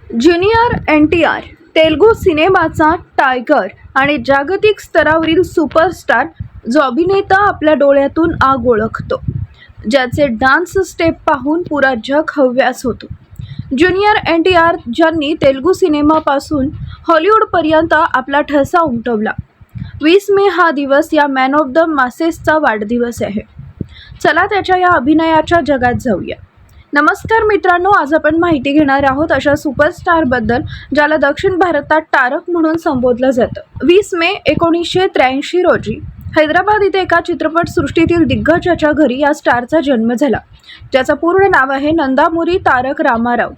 Junior NTR Telugu सिनेमाचा tiger आणि जागतिक स्तरावरील सुपरस्टार जो अभिनेता आपल्या डोळ्यातून आग ओळखतो, ज्याचे डान्स स्टेप पाहून पुरा जग हव्यास होतो. ज्युनियर NTR ज्यांनी तेलुगू सिनेमापासून हॉलिवूडपर्यंत आपला ठसा उमटवला. 20 मे हा दिवस या मॅन ऑफ द मासेसचा वाढदिवस आहे. चला त्याच्या या अभिनयाच्या जगात जाऊया. नमस्कार मित्रांनो, आज आपण माहिती घेणार आहोत अशा सुपरस्टार बद्दल ज्याला दक्षिण भारतात तारक म्हणून संबोधलं जातं. 20 मे 1983 रोजी हैदराबाद इथे एका चित्रपट सृष्टीतील दिग्गजाच्या घरी या स्टारचा जन्म झाला, ज्याचं पूर्ण नाव आहे नंदामुरी तारक रामाराव,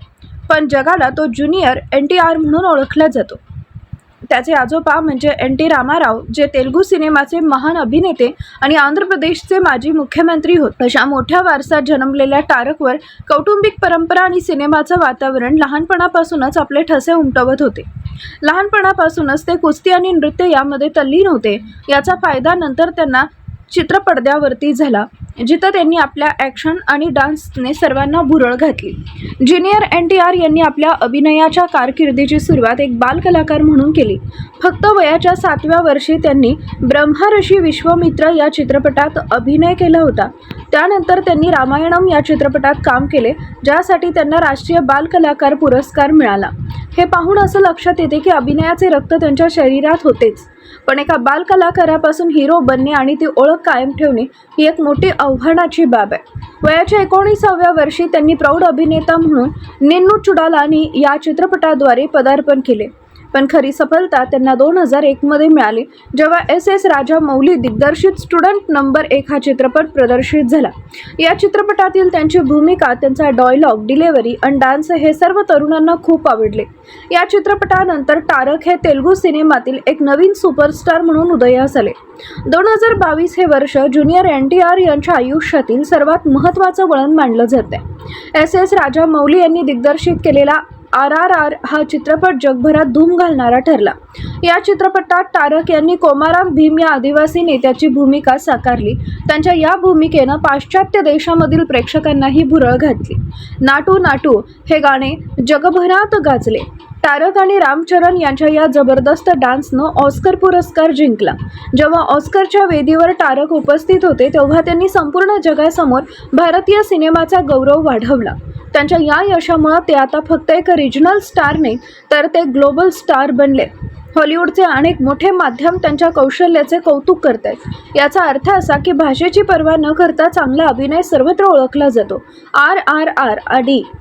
पण जगाला तो ज्युनियर NTR म्हणून ओळखला जातो. त्याचे आजोबा म्हणजे NT रामाराव, जे तेलुगू सिनेमाचे महान अभिनेते आणि आंध्र प्रदेशचे माजी मुख्यमंत्री होते. अशा मोठ्या वारसात जन्मलेल्या तारकवर कौटुंबिक परंपरा आणि सिनेमाचं वातावरण लहानपणापासूनच आपले ठसे उमटवत होते. लहानपणापासूनच ते कुस्ती आणि नृत्य यामध्ये तल्लीन होते. याचा फायदा नंतर त्यांना चित्रपडद्यावरती झाला, जिथं त्यांनी आपल्या ॲक्शन आणि डान्सने सर्वांना भुरळ घातली. ज्युनियर NTR यांनी आपल्या अभिनयाच्या कारकिर्दीची सुरुवात एक बालकलाकार म्हणून केली. फक्त वयाच्या 7व्या वर्षी त्यांनी ब्रह्मर्षी विश्वामित्र या चित्रपटात अभिनय केला होता. त्यानंतर त्यांनी रामायणम या चित्रपटात काम केले, ज्यासाठी त्यांना राष्ट्रीय बालकलाकार पुरस्कार मिळाला. हे पाहून असं लक्षात येते की अभिनयाचे रक्त त्यांच्या शरीरात होतेच, पण एका बालकलाकारापासून हिरो बनणे आणि ती ओळख कायम ठेवणे ही एक मोठी आव्हानाची बाब आहे. वयाच्या 19व्या वर्षी त्यांनी प्रौढ अभिनेता म्हणून निन्नू चुडालानी या चित्रपटाद्वारे पदार्पण केले, पण खरी सफलता त्यांना 2001 मध्ये मिळाली, जेव्हा SS राजामौली दिग्दर्शित स्टुडंट नंबर 1 हा चित्रपट प्रदर्शित झाला. या चित्रपटातील त्यांची भूमिका, त्यांचा डायलॉग डिलिव्हरी आणि डान्स हे सर्व तरुणांना खूप आवडले. या चित्रपटानंतर तारक हे तेलुगू सिनेमातील एक नवीन सुपरस्टार म्हणून उदयास आले. 2022 हे वर्ष ज्युनियर NTR यांच्या आयुष्यातील सर्वात महत्त्वाचं वळण मानलं जाते. SS राजामौली यांनी दिग्दर्शित केलेला RRR हा चित्रपट जगभरात धूम घालणारा ठरला. या चित्रपटात तारक यांनी कोमाराम भीम या आदिवासी नेत्याची भूमिका साकारली. त्यांच्या या भूमिकेनं पाश्चात्य देशामधील प्रेक्षकांनाही भुरळ घातली. नाटू नाटू हे गाणे जगभरात गाजले. तारक आणि रामचरण यांच्या या जबरदस्त डान्सनं ऑस्कर पुरस्कार जिंकला. जेव्हा ऑस्करच्या वेदीवर तारक उपस्थित होते, तेव्हा त्यांनी संपूर्ण जगासमोर भारतीय सिनेमाचा गौरव वाढवला. त्यांच्या या यशामुळे ते आता फक्त एक रिजनल स्टार नाही, तर ते ग्लोबल स्टार बनले. हॉलिवूडचे अनेक मोठे माध्यम त्यांच्या कौशल्याचे कौतुक करतात. याचा अर्थ असा की भाषेची पर्वा न करता चांगला अभिनय सर्वत्र ओळखला जातो. RRR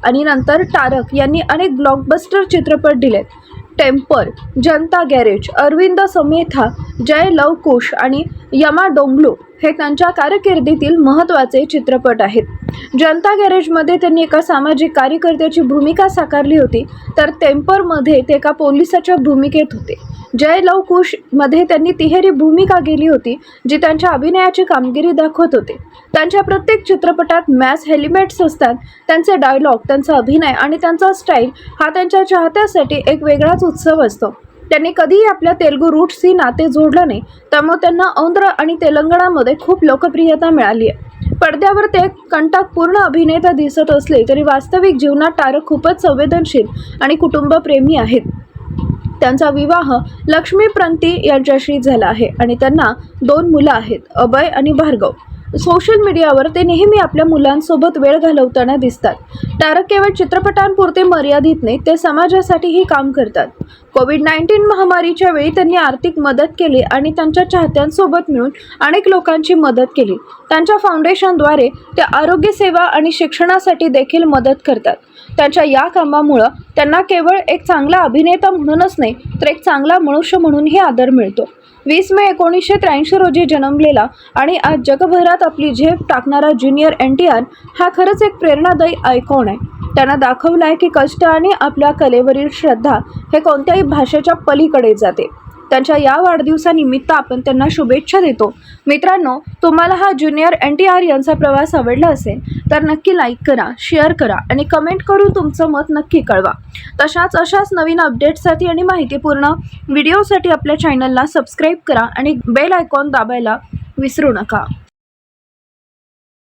आणि नंतर तारक यांनी अनेक ब्लॉकबस्टर चित्रपट दिलेत. टेम्पर, जनता गॅरेज, अरविंद समेथा, जय लव कुश आणि यमा डोंगलू हे त्यांच्या कारकिर्दीतील महत्त्वाचे चित्रपट आहेत. जनता गॅरेजमध्ये त्यांनी एका सामाजिक कार्यकर्त्याची भूमिका साकारली होती, तर टेम्परमध्ये ते एका पोलिसाच्या भूमिकेत होते. जय लव कुश मध्ये त्यांनी तिहेरी भूमिका केली होती, जी त्यांच्या अभिनयाची कामगिरी दाखवत होते. त्यांच्या प्रत्येक चित्रपटात मॅस हेल्मेट्स असतात. त्यांचे डायलॉग, त्यांचा अभिनय आणि त्यांचा स्टाईल हा त्यांच्या चाहत्यासाठी एक वेगळाच उत्सव असतो. त्यांनी कधीही आपल्या तेलुगू रूट्सशी नाते जोडलं नाही, त्यामुळे त्यांना आंध्र आणि तेलंगणामध्ये खूप लोकप्रियता मिळाली आहे. पडद्यावर ते कंटकपूर्ण अभिनेता दिसत असले तरी वास्तविक जीवनात तारक खूपच संवेदनशील आणि कुटुंबप्रेमी आहेत. त्यांचा विवाह लक्ष्मी प्रणती यांच्याशी झाला आहे आणि त्यांना 2 मुलं आहेत, अभय आणि भार्गव. सोशल मीडियावर ते नेहमी आपल्या मुलांसोबत वेळ घालवताना दिसतात. तारक केवळ चित्रपटांपुरते मर्यादित नाही, ते समाजासाठीही काम करतात. कोविड-19 महामारीच्या वेळी त्यांनी आर्थिक मदत केली आणि त्यांच्या चाहत्यांसोबत मिळून अनेक लोकांची मदत केली. त्यांच्या फाउंडेशनद्वारे ते आरोग्य सेवा आणि शिक्षणासाठी देखील मदत करतात. त्यांच्या या कामामुळं त्यांना केवळ एक चांगला अभिनेता म्हणूनच नाही, तर एक चांगला मनुष्य म्हणूनही आदर मिळतो. 20 मे 1983 रोजी जन्मलेला आणि आज जगभरात आपली झेप टाकणारा ज्युनियर NTR हा खरंच एक प्रेरणादायी आयकॉन आहे. त्यानं दाखवलं आहे की कष्ट आणि आपल्या कलेवरील श्रद्धा हे कोणत्याही भाषेच्या पलीकडे जाते. त्यांच्या या वाढदिवसानिमित्त आपण त्यांना शुभेच्छा देतो. मित्रांनो, तुम्हाला हा ज्युनियर NTR यांचा प्रवास आवडला असेल तर नक्की लाईक करा, शेअर करा आणि कमेंट करून तुमचं मत नक्की कळवा. अशाच नवीन अपडेट्ससाठी आणि माहितीपूर्ण व्हिडिओसाठी आपल्या चॅनलला सबस्क्राईब करा आणि बेल आयकॉन दाबायला विसरू नका.